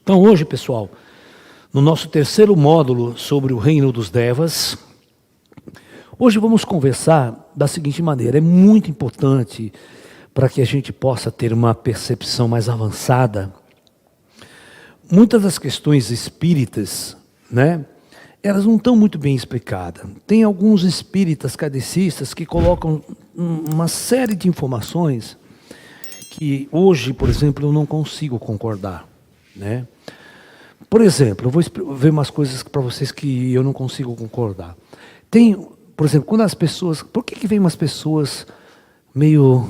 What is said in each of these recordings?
Então hoje, pessoal, no nosso terceiro módulo sobre o reino dos Devas, hoje vamos conversar da seguinte maneira. É muito importante para que a gente possa ter uma percepção mais avançada. Muitas das questões espíritas, né, elas não estão muito bem explicadas. Tem alguns espíritas kardecistas que colocam uma série de informações que hoje, por exemplo, eu não consigo concordar, né? Por exemplo, eu vou ver umas coisas para vocês que eu não consigo concordar. Tem, por exemplo, quando as pessoas... Por que vem umas pessoas meio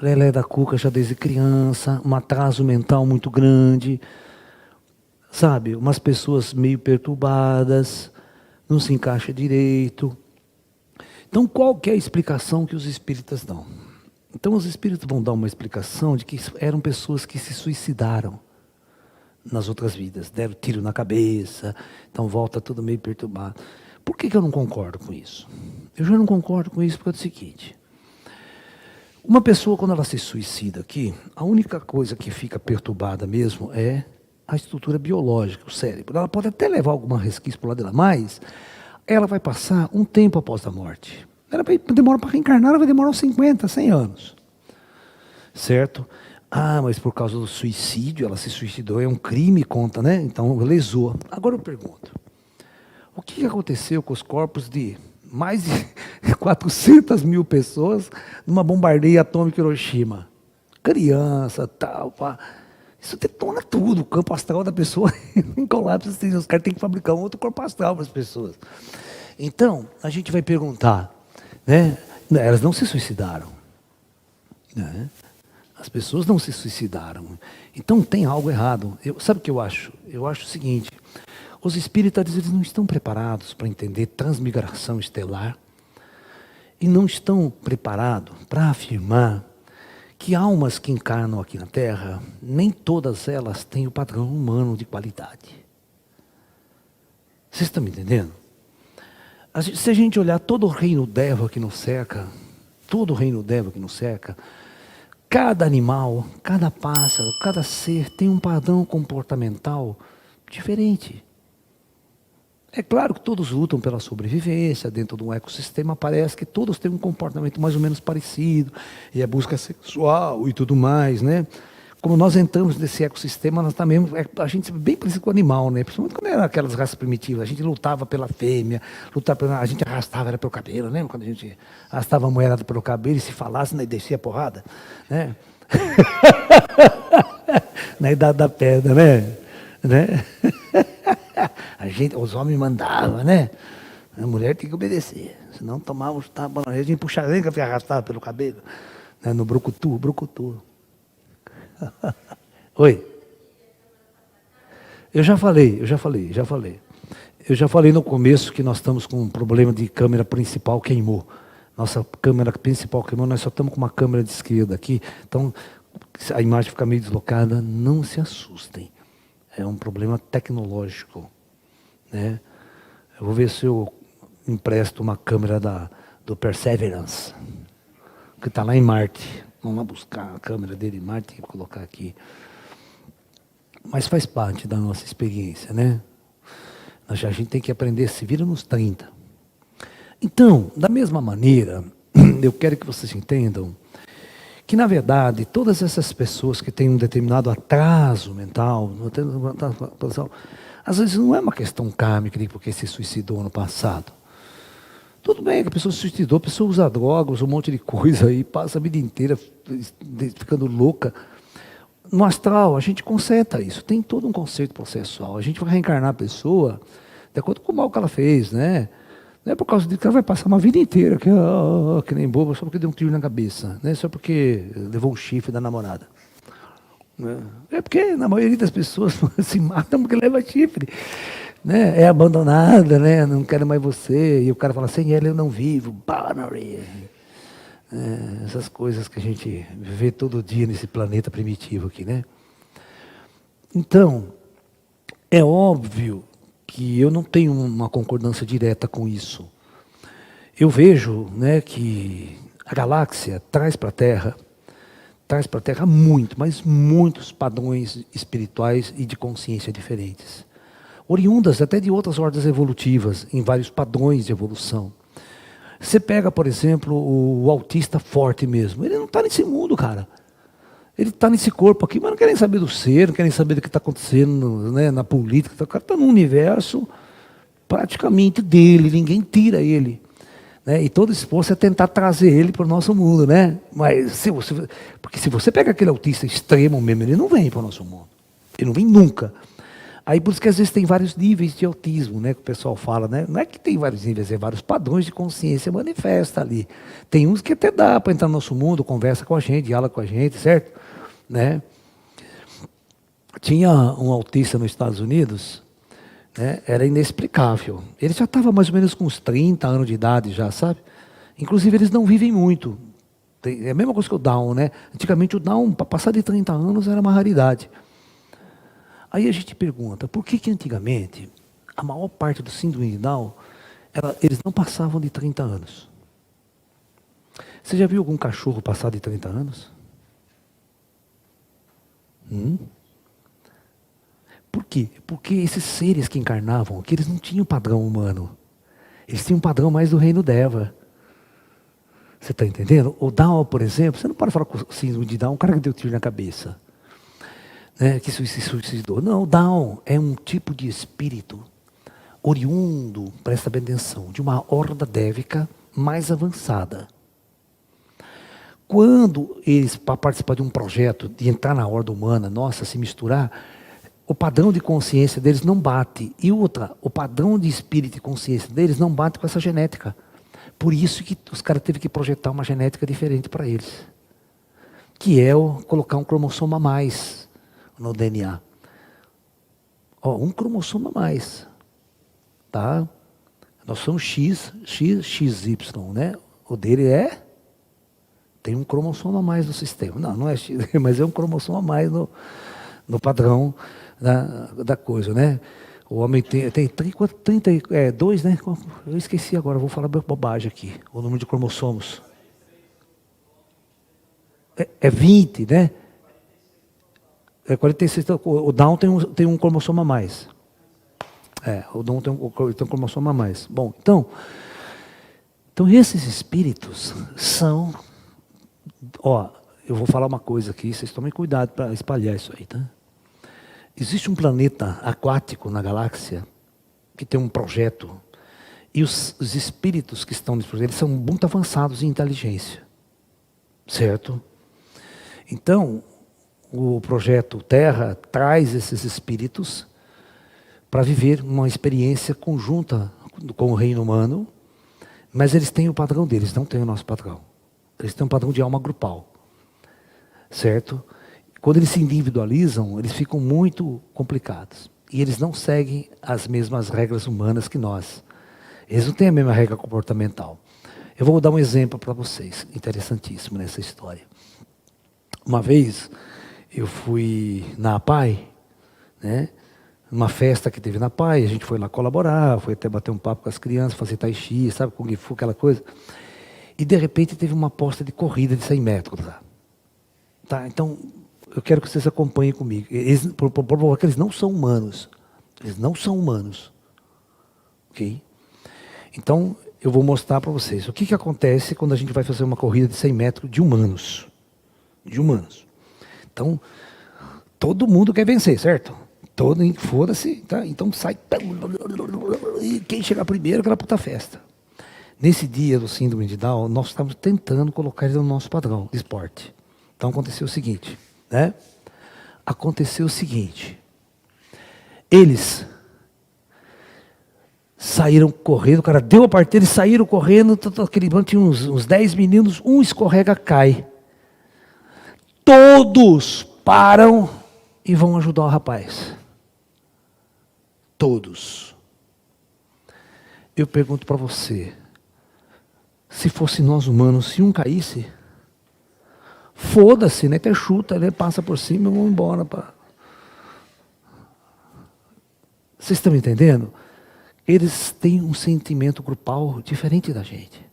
lelé da cuca já desde criança, um atraso mental muito grande, sabe? Umas pessoas meio perturbadas, não se encaixa direito. Então, qual que é a explicação que os espíritas dão? Então, os espíritas vão dar uma explicação de que eram pessoas que se suicidaram nas outras vidas, deram tiro na cabeça, então volta tudo meio perturbado. Por que eu não concordo com isso? Eu já não concordo com isso porque é o seguinte: uma pessoa, quando ela se suicida aqui, a única coisa que fica perturbada mesmo é a estrutura biológica, o cérebro. Ela pode até levar alguma resquício para o lado dela, mas ela vai passar um tempo após a morte. Ela demora para reencarnar, ela vai demorar uns 50, 100 anos. Certo? Ah, mas por causa do suicídio, ela se suicidou, é um crime, conta, né? Então lesou. Agora eu pergunto, o que aconteceu com os corpos de mais de 400 mil pessoas numa bombardeio atômico em Hiroshima? Criança, tal, pá. Isso detona tudo, o campo astral da pessoa em colapso. Os caras têm que fabricar um outro corpo astral para as pessoas. Então, a gente vai perguntar, né? Elas não se suicidaram, né? As pessoas não se suicidaram. Então tem algo errado. Sabe o que eu acho? Eu acho o seguinte: os espíritas eles não estão preparados para entender transmigração estelar e não estão preparados para afirmar que almas que encarnam aqui na Terra, nem todas elas têm o padrão humano de qualidade. Vocês estão me entendendo? Se a gente olhar todo o reino Deva que nos cerca, todo o reino Deva que nos cerca, cada animal, cada pássaro, cada ser tem um padrão comportamental diferente. É claro que todos lutam pela sobrevivência, dentro de um ecossistema parece que todos têm um comportamento mais ou menos parecido, e a busca sexual e tudo mais, né? Como nós entramos nesse ecossistema, nós também, a gente é bem parecido com o animal, né? Principalmente quando era aquelas raças primitivas, a gente lutava pela fêmea, a gente arrastava ela pelo cabelo, lembra quando a gente arrastava a moeda pelo cabelo e se falasse, né, e descia a porrada, né? Na idade da pedra, né? Os homens mandavam, né? A mulher tinha que obedecer, senão tomava os tapas, a gente puxava, lembra que arrastava pelo cabelo, né? No brucutu. Oi. Eu já falei. Eu já falei no começo que nós estamos com um problema de câmera principal queimou. Nossa câmera principal queimou, nós só estamos com uma câmera de esquerda aqui. Então, a imagem fica meio deslocada, não se assustem. É um problema tecnológico, né? Eu vou ver se eu empresto uma câmera do Perseverance, que está lá em Marte. Vamos lá buscar a câmera dele em Marte e colocar aqui. Mas faz parte da nossa experiência, né? A gente tem que aprender, se vira nos 30. Então, da mesma maneira, eu quero que vocês entendam que, na verdade, todas essas pessoas que têm um determinado atraso mental, às vezes não é uma questão kármica de porque se suicidou no passado. Tudo bem que a pessoa se suicidou, a pessoa usa drogas, usa um monte de coisa aí, passa a vida inteira ficando louca. No astral, a gente conserta isso, tem todo um conceito processual. A gente vai reencarnar a pessoa de acordo com o mal que ela fez, né? Não é por causa disso que ela vai passar uma vida inteira, que nem boba, só porque deu um tiro na cabeça, né? Só porque levou um chifre da namorada. É porque na maioria das pessoas se matam porque leva chifre. Né? É abandonada, né? Não quero mais você. E o cara fala, sem ela eu não vivo. Binary. Essas coisas que a gente vê todo dia nesse planeta primitivo aqui, né? Então, é óbvio que eu não tenho uma concordância direta com isso. Eu vejo, né, que a galáxia traz para a Terra traz para a Terra muito, mas muitos padrões espirituais e de consciência diferentes. Oriundas até de outras ordens evolutivas, em vários padrões de evolução. Você pega, por exemplo, o autista forte mesmo. Ele não está nesse mundo, cara. Ele está nesse corpo aqui, mas não quer nem saber do ser, não quer nem saber do que está acontecendo, né, na política. O cara está num universo praticamente dele, ninguém tira ele. Né? E todo esforço é tentar trazer ele para o nosso mundo. Né? Mas porque se você pega aquele autista extremo mesmo, ele não vem para o nosso mundo. Ele não vem nunca. Aí por isso que às vezes tem vários níveis de autismo, né, que o pessoal fala, né? Não é que tem vários níveis, é vários padrões de consciência manifesta ali. Tem uns que até dá para entrar no nosso mundo, conversa com a gente, dialoga com a gente, certo? Né? Tinha um autista nos Estados Unidos, né? Era inexplicável. Ele já estava mais ou menos com uns 30 anos de idade já, sabe? Inclusive eles não vivem muito. É a mesma coisa que o Down, né? Antigamente o Down, para passar de 30 anos, era uma raridade. Aí a gente pergunta, por que antigamente a maior parte do síndrome de Down, eles não passavam de 30 anos? Você já viu algum cachorro passar de 30 anos? Por quê? Porque esses seres que encarnavam aqui, eles não tinham padrão humano. Eles tinham um padrão mais do reino Deva. Você está entendendo? O Down, por exemplo, você não pode falar com o síndrome de Down, um cara que deu tiro na cabeça. Né, que se suicidou. Não, o Down é um tipo de espírito oriundo, presta bem atenção, de uma horda dévica mais avançada. Quando eles, para participar de um projeto, de entrar na horda humana, nossa, se misturar, o padrão de consciência deles não bate. E outra, o padrão de espírito e consciência deles não bate com essa genética. Por isso que os caras tiveram que projetar uma genética diferente para eles. Que é colocar um cromossomo a mais no DNA. Um cromossomo a mais. Tá? Nós somos XY, né? O dele tem um cromossomo a mais no sistema. Não é X, mas é um cromossomo a mais no padrão da coisa, né? O homem tem 32, né? Eu esqueci agora, vou falar bobagem aqui. O número de cromossomos. É 20, né? É 46, o Down tem um cromossomo a mais. O Down tem um cromossomo a mais. Bom, então esses espíritos são... eu vou falar uma coisa aqui, vocês tomem cuidado para espalhar isso aí, tá? Existe um planeta aquático na galáxia que tem um projeto, e os espíritos que estão nesse projeto, eles são muito avançados em inteligência. Certo? Então, o projeto Terra traz esses espíritos para viver uma experiência conjunta com o reino humano, mas eles têm o padrão deles, não têm o nosso padrão. Eles têm um padrão de alma grupal. Certo? Quando eles se individualizam, eles ficam muito complicados. E eles não seguem as mesmas regras humanas que nós. Eles não têm a mesma regra comportamental. Eu vou dar um exemplo para vocês, interessantíssimo nessa história. Uma vez, eu fui na APAI, né? Uma festa que teve na APAI, a gente foi lá colaborar, foi até bater um papo com as crianças, fazer tai chi, sabe, Kung Fu, aquela coisa. E de repente teve uma aposta de corrida de 100 metros lá. Tá, então, eu quero que vocês acompanhem comigo. Por provar que eles não são humanos. Eles não são humanos. Ok? Então, eu vou mostrar para vocês o que acontece quando a gente vai fazer uma corrida de 100 metros de humanos. De humanos. Então, todo mundo quer vencer, certo? Foda-se, tá? Então sai. E quem chegar primeiro, aquela puta festa. Nesse dia do síndrome de Down, nós estamos tentando colocar ele no nosso padrão de esporte. Então aconteceu o seguinte, né? Aconteceu o seguinte. Eles saíram correndo, o cara deu a partida, eles saíram correndo, aquele bando tinha uns 10 meninos, um escorrega, cai. Todos param e vão ajudar o rapaz. Todos. Eu pergunto para você, se fosse nós humanos, se um caísse, foda-se, né? Até chuta, né? Passa por cima e vamos embora. Vocês estão me entendendo? Eles têm um sentimento grupal diferente da gente.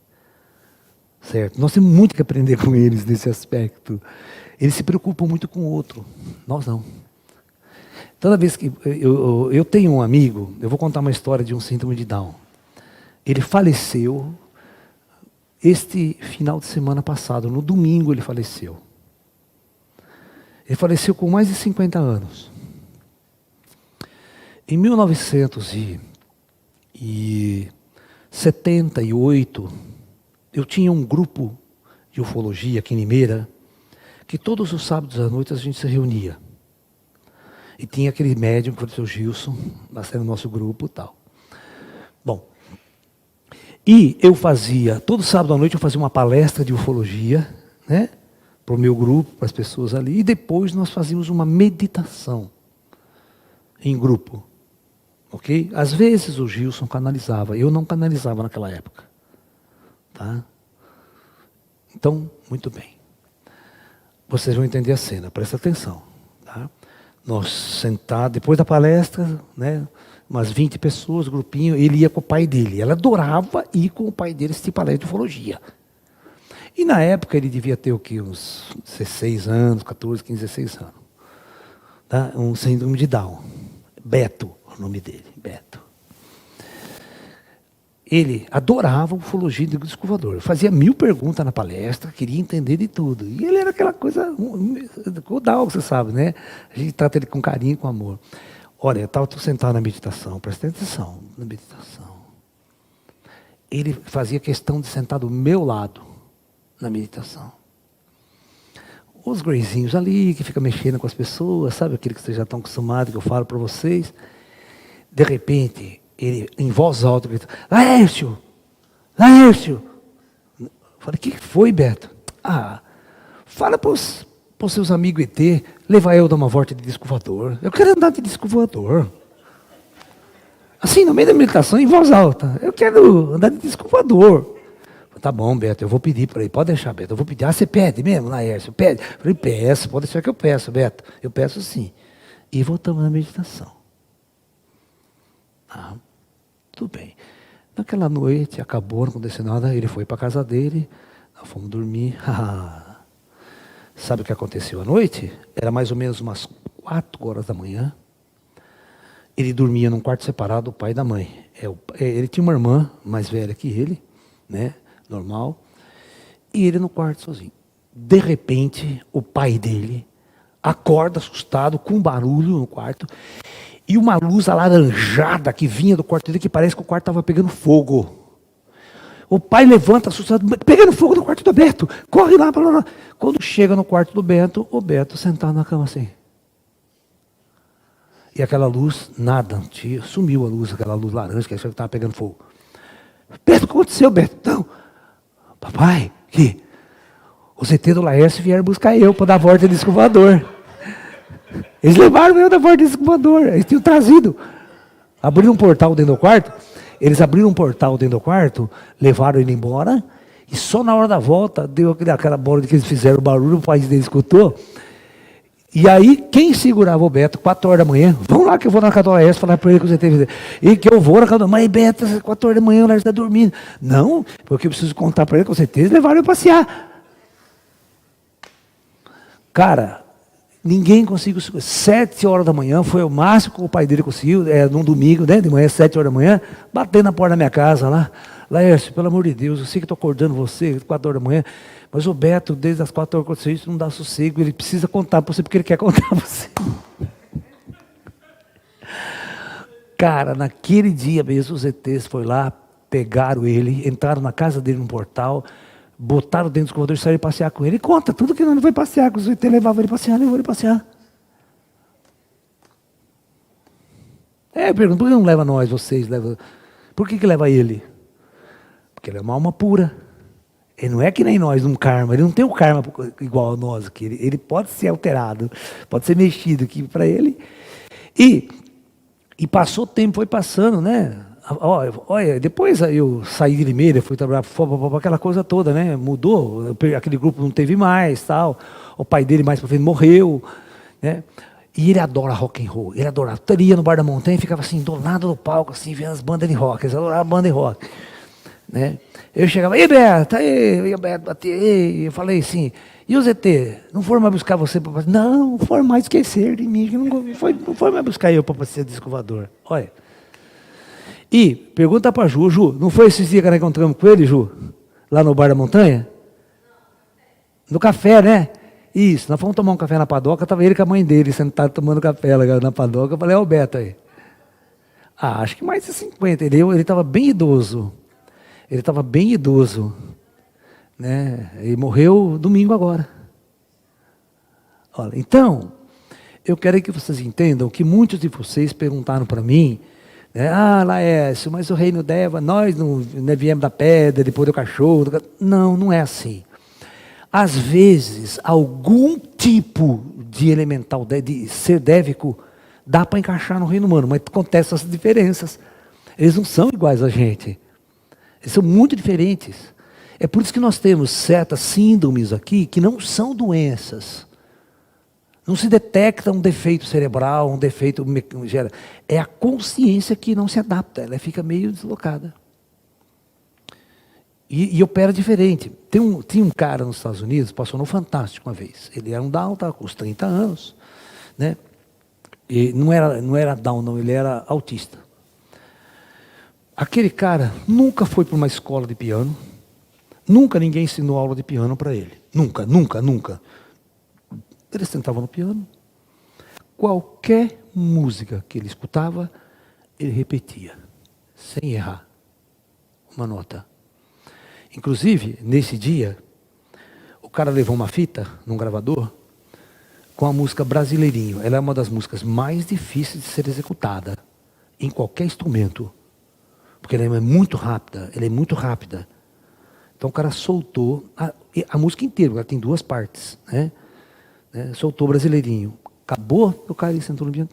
Certo? Nós temos muito que aprender com eles nesse aspecto. Eles se preocupam muito com o outro. Nós não. Toda vez que eu tenho um amigo, eu vou contar uma história de um síndrome de Down. Ele faleceu este final de semana passado, no domingo ele faleceu. Ele faleceu com mais de 50 anos. Em 1978, eu tinha um grupo de ufologia aqui em Limeira, que todos os sábados à noite a gente se reunia. E tinha aquele médium, que foi o seu Gilson, nascendo no nosso grupo e tal. Bom, e eu fazia, todo sábado à noite eu fazia uma palestra de ufologia, né? Para o meu grupo, para as pessoas ali. E depois nós fazíamos uma meditação em grupo. Ok? Às vezes o Gilson canalizava, eu não canalizava naquela época. Tá? Então, muito bem. Vocês vão entender a cena, presta atenção. Tá? Nós sentados, depois da palestra, né, umas 20 pessoas, grupinho, ele ia com o pai dele. Ela adorava ir com o pai dele assistir palestra de ufologia. E na época ele devia ter o quê? Uns 16 anos, 14, 15, 16 anos. Tá? Um síndrome de Down. Beto, o nome dele, Beto. Ele adorava ufologia de disco voador. Fazia 1000 perguntas na palestra, queria entender de tudo. E ele era aquela coisa, o Down, você sabe, né? A gente trata ele com carinho e com amor. Olha, eu estava sentado na meditação, presta atenção, na meditação. Ele fazia questão de sentar do meu lado, na meditação. Os greyzinhos ali, que fica mexendo com as pessoas, sabe aquele que vocês já estão acostumados, que eu falo para vocês. De repente, ele, em voz alta, grita, Laércio! Laércio! Falei, o que foi, Beto? Ah, fala para os seus amigos ET, levar eu dar uma volta de disco voador. Eu quero andar de disco voador. Assim, no meio da meditação, em voz alta. Eu quero andar de disco voador. Tá bom, Beto, eu vou pedir para ele. Pode deixar, Beto, eu vou pedir. Ah, você pede mesmo, Laércio? Pede? Eu falei, peço, pode deixar que eu peço, Beto. Eu peço sim. E voltamos na meditação. Ah, tudo bem. Naquela noite, acabou, não aconteceu nada, ele foi para a casa dele, nós fomos dormir. Sabe o que aconteceu à noite? Era mais ou menos umas 4 horas da manhã. Ele dormia num quarto separado do pai e da mãe. Ele tinha uma irmã mais velha que ele, né? Normal, e ele no quarto sozinho. De repente, o pai dele acorda assustado, com um barulho no quarto, e uma luz alaranjada que vinha do quarto dele, que parece que o quarto estava pegando fogo. O pai levanta assustado, pegando fogo no quarto do Beto, corre lá, lá. Quando chega no quarto do Beto, o Beto sentado na cama assim. E aquela luz, nada, sumiu a luz, aquela luz laranja, que achava que estava pegando fogo. Beto, o que aconteceu, Beto? Não. Papai, que os ET do Laércio vieram buscar eu para dar a volta de disco voador. Eles levaram eu da volta de disco voador. Eles tinham trazido. Abriram um portal dentro do quarto. Eles abriram um portal dentro do quarto, levaram ele embora. E só na hora da volta, deu aquela bola de que eles fizeram barulho, o pai dele escutou. E aí, quem segurava o Beto, 4 horas da manhã, vamos lá que eu vou na casa do Laércio falar para ele que você teve. E que eu vou na casa do mãe, Beto, 4 horas da manhã o Laércio está dormindo. Não, porque eu preciso contar para ele com certeza, levaram eu passear. Cara, ninguém conseguiu. 7 horas da manhã, foi o máximo que o pai dele conseguiu, num domingo, né, de manhã, 7 horas da manhã, batendo na porta da minha casa lá. Laércio, pelo amor de Deus, eu sei que estou acordando você, 4 horas da manhã, mas o Beto, desde as 4 horas que aconteceu isso, não dá sossego, ele precisa contar para você, porque ele quer contar para você. Cara, naquele dia mesmo, os ETs foram lá, pegaram ele, entraram na casa dele no portal, botaram dentro do corredor e saíram passear com ele. E conta tudo que ele foi passear, que os ETs levavam ele passear, levou ele passear. Eu pergunto, por que não leva nós, vocês? Por que leva ele? Porque ele é uma alma pura. Ele não é que nem nós, um karma. Ele não tem um karma igual a nós aqui. Ele pode ser alterado, pode ser mexido aqui para ele. E passou o tempo, foi passando, né? Olha, depois eu saí de Limeira, fui trabalhar, aquela coisa toda, né? Mudou, aquele grupo não teve mais, tal. O pai dele mais para frente morreu, né? E ele adora rock and roll, ele adorava. Ele ia no Bar da Montanha e ficava assim, do lado do palco, assim, vendo as bandas de rock. Eles adoravam banda de rock. Né? Eu chegava, ei Beto, aí, o Beto batia, eu falei assim, E os ET, não foram mais buscar você para... Não foram mais esquecer de mim, não foram mais buscar eu para ser disco voador. Olha. E pergunta para Ju, Ju, não foi esses dias que nós encontramos com ele, Ju? Lá no Bar da Montanha? No café, né? Isso, nós fomos tomar um café na Padoca, estava ele com a mãe dele sentado tomando café lá na Padoca. Eu falei, ó, o Beto aí. Ah, acho que mais de 50. Ele estava bem idoso. Ele estava bem idoso. Né? Ele morreu domingo agora. Olha, então, eu quero que vocês entendam que muitos de vocês perguntaram para mim, né, Laércio, mas o reino Deva, nós não viemos da pedra, depois do cachorro. Não, não é assim. Às vezes, algum tipo de elemental, de ser dévico, dá para encaixar no reino humano, mas acontecem essas diferenças. Eles não são iguais a gente. Eles são muito diferentes. É por isso que nós temos certas síndromes aqui que não são doenças. Não se detecta um defeito cerebral, um defeito... É a consciência que não se adapta, ela fica meio deslocada. E opera diferente. Tinha um cara nos Estados Unidos, passou no Fantástico uma vez. Ele era um Down, estava com uns 30 anos. Né? E não era Down, não, ele era autista. Aquele cara nunca foi para uma escola de piano. Nunca ninguém ensinou aula de piano para ele. Nunca, nunca, nunca. Ele sentava no piano. Qualquer música que ele escutava, ele repetia, sem errar uma nota. Inclusive, nesse dia, o cara levou uma fita num gravador com a música Brasileirinho. Ela é uma das músicas mais difíceis de ser executada em qualquer instrumento. Porque ela é muito rápida, Então o cara soltou a música inteira, ela tem 2 partes, né? Soltou Brasileirinho. Acabou, o cara sentou no piano.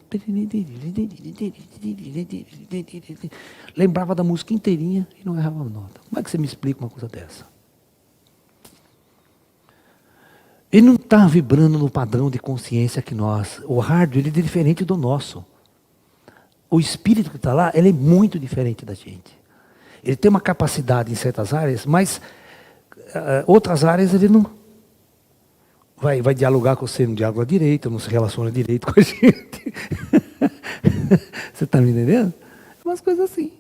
Lembrava da música inteirinha e não errava a nota. Como é que você me explica uma coisa dessa? Ele não está vibrando no padrão de consciência que nós. O hardware ele é diferente do nosso. O espírito que está lá, ele é muito diferente da gente. Ele tem uma capacidade em certas áreas, mas outras áreas ele não vai dialogar com você, não dialoga direito, não se relaciona direito com a gente. Você está me entendendo? É umas coisas assim.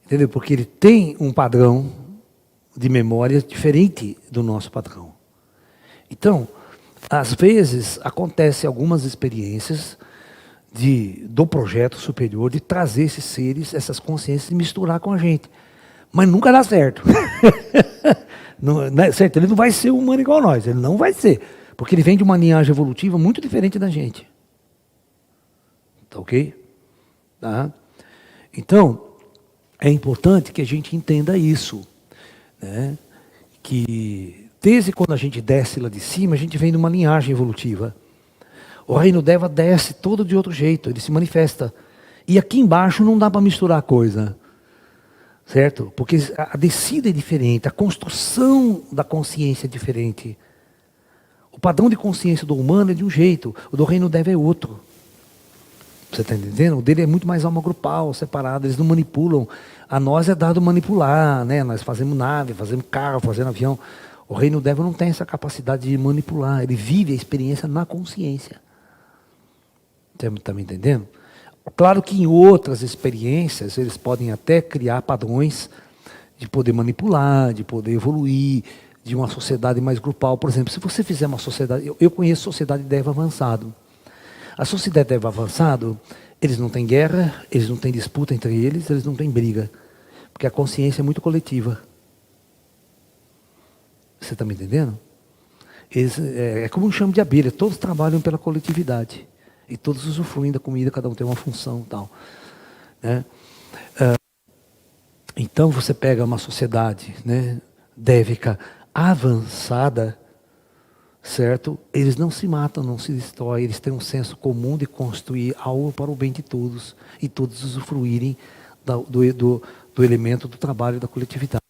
Entendeu? Porque ele tem um padrão de memória diferente do nosso padrão. Então, às vezes, acontecem algumas experiências do projeto superior de trazer esses seres, essas consciências e misturar com a gente. Mas nunca dá certo. Não é certo? Ele não vai ser humano igual a nós, ele não vai ser. Porque ele vem de uma linhagem evolutiva muito diferente da gente. Tá ok? Tá? Então, é importante que a gente entenda isso. Né? Que desde quando a gente desce lá de cima, a gente vem de uma linhagem evolutiva. O reino Deva desce todo de outro jeito, ele se manifesta. E aqui embaixo não dá para misturar a coisa. Certo? Porque a descida é diferente, a construção da consciência é diferente. O padrão de consciência do humano é de um jeito, o do reino Deva é outro. Você está entendendo? O dele é muito mais alma grupal, separado, eles não manipulam. A nós é dado manipular, né? Nós fazemos nave, fazemos carro, fazemos avião. O reino Deva não tem essa capacidade de manipular, ele vive a experiência na consciência. Você está me entendendo? Claro que em outras experiências eles podem até criar padrões de poder manipular, de poder evoluir, de uma sociedade mais grupal. Por exemplo, se você fizer uma sociedade... Eu conheço sociedade Deva avançado. A sociedade Deva avançado, eles não têm guerra, eles não têm disputa entre eles, eles não têm briga. Porque a consciência é muito coletiva. Você está me entendendo? É como um chame de abelha, todos trabalham pela coletividade. E todos usufruem da comida, cada um tem uma função e tal. Né? Então você pega uma sociedade, né, dévica avançada, certo? Eles não se matam, não se destroem, eles têm um senso comum de construir algo para o bem de todos e todos usufruírem do elemento do trabalho da coletividade.